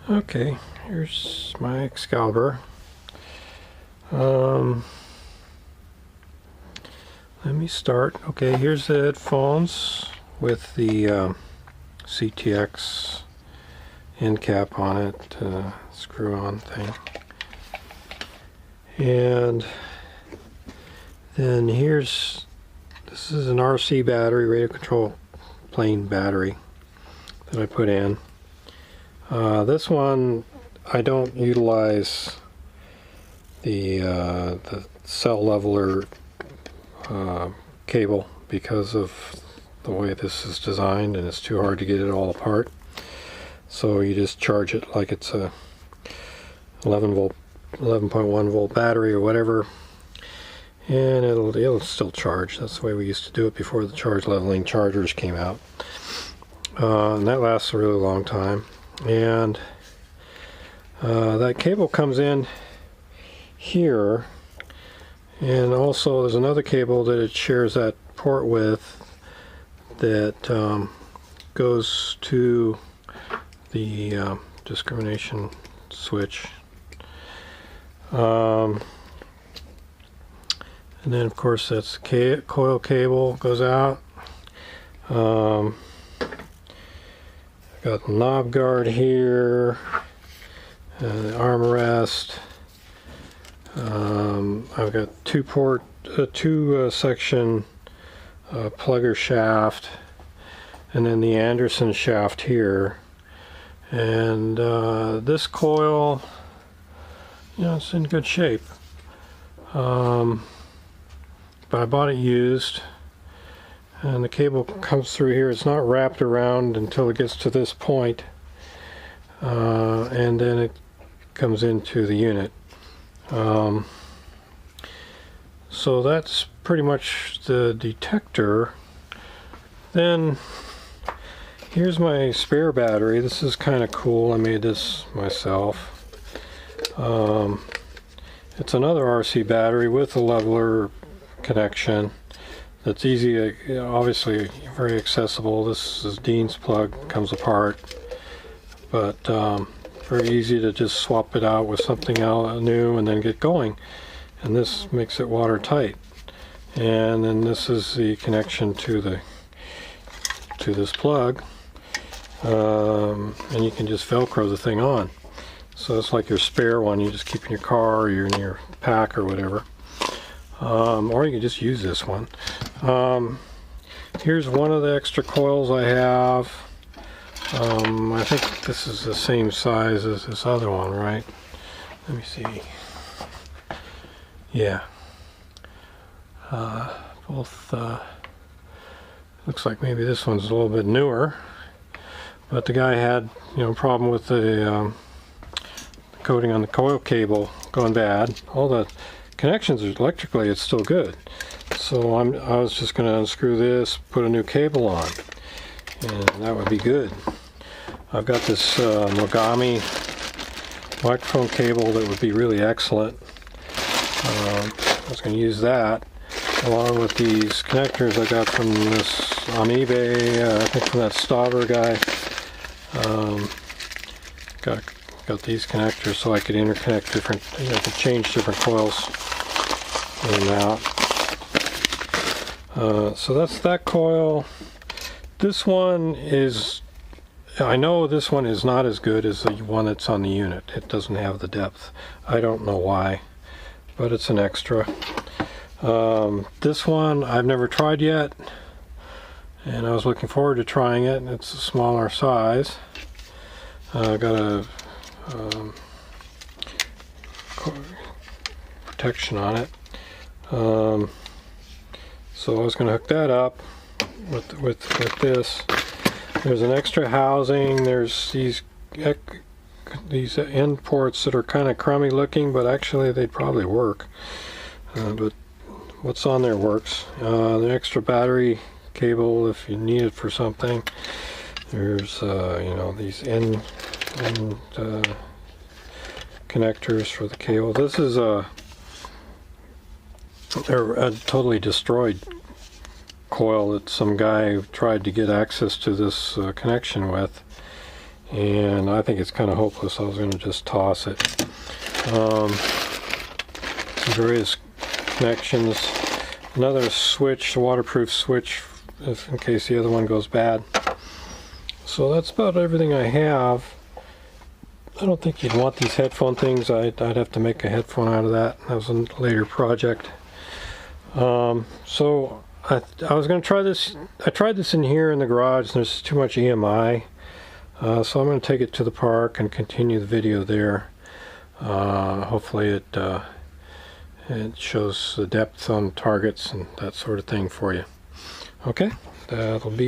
Okay, here's my Excalibur. Let me start. Okay, here's the headphones with the CTX end cap on it, screw-on thing. And then this is an RC battery, radio control plane battery that I put in. This one, I don't utilize the cell leveler cable because of the way this is designed, and it's too hard to get it all apart. So you just charge it like it's a 11.1 volt battery or whatever, and it'll still charge. That's the way we used to do it before the charge leveling chargers came out, and that lasts a really long time. And that cable comes in here, and also there's another cable that it shares that port with that goes to the discrimination switch. And then of course that's the coil cable goes out. I've got the knob guard here, the armrest. I've got two section plugger shaft, and then the Anderson shaft here. And this coil, it's in good shape. But I bought it used, and the cable comes through here. It's not wrapped around until it gets to this point, and then it comes into the unit. So that's pretty much the detector. Then here's my spare battery. This is kind of cool. I made this myself. It's another RC battery with a leveler connection. That's easy, obviously very accessible. This is Dean's plug, comes apart, but very easy to just swap it out with something new and then get going. And this makes it watertight. And then this is the connection to this plug, and you can just Velcro the thing on. So it's like your spare one you just keep in your car or in your pack or whatever. Or you can just use this one. Here's one of the extra coils I have. I think this is the same size as this other one, right? Let me see. Yeah. Both, looks like maybe this one's a little bit newer, but the guy had, a problem with the coating on the coil cable going bad. All the connections electrically, it's still good. So I was just going to unscrew this, put a new cable on, and that would be good. I've got this Mogami microphone cable that would be really excellent. I was going to use that along with these connectors I got from this on eBay. I think from that Stauber guy. Got these connectors so I could interconnect different, I could change different coils in and out. So that's that coil. This one is, I know this one is not as good as the one that's on the unit. It doesn't have the depth. I don't know why, but it's an extra. This one I've never tried yet, and I was looking forward to trying it. It's a smaller size. I've got a protection on it. So I was going to hook that up with this. There's an extra housing. There's these end ports that are kind of crummy looking, but actually they'd probably work. But what's on there works. The extra battery cable if you need it for something. There's these end connectors for the cable. This is a totally destroyed coil that some guy tried to get access to this connection with, and I think it's kind of hopeless. I was going to just toss it. Various connections. Another switch, a waterproof switch, if in case the other one goes bad. So that's about everything I have. I don't think you'd want these headphone things. I'd have to make a headphone out of that. That was a later project. So I was going to try this. I tried this in here in the garage, and there's too much EMI. So I'm going to take it to the park and continue the video there. Hopefully it shows the depth on targets and that sort of thing for you. Okay, that'll be it.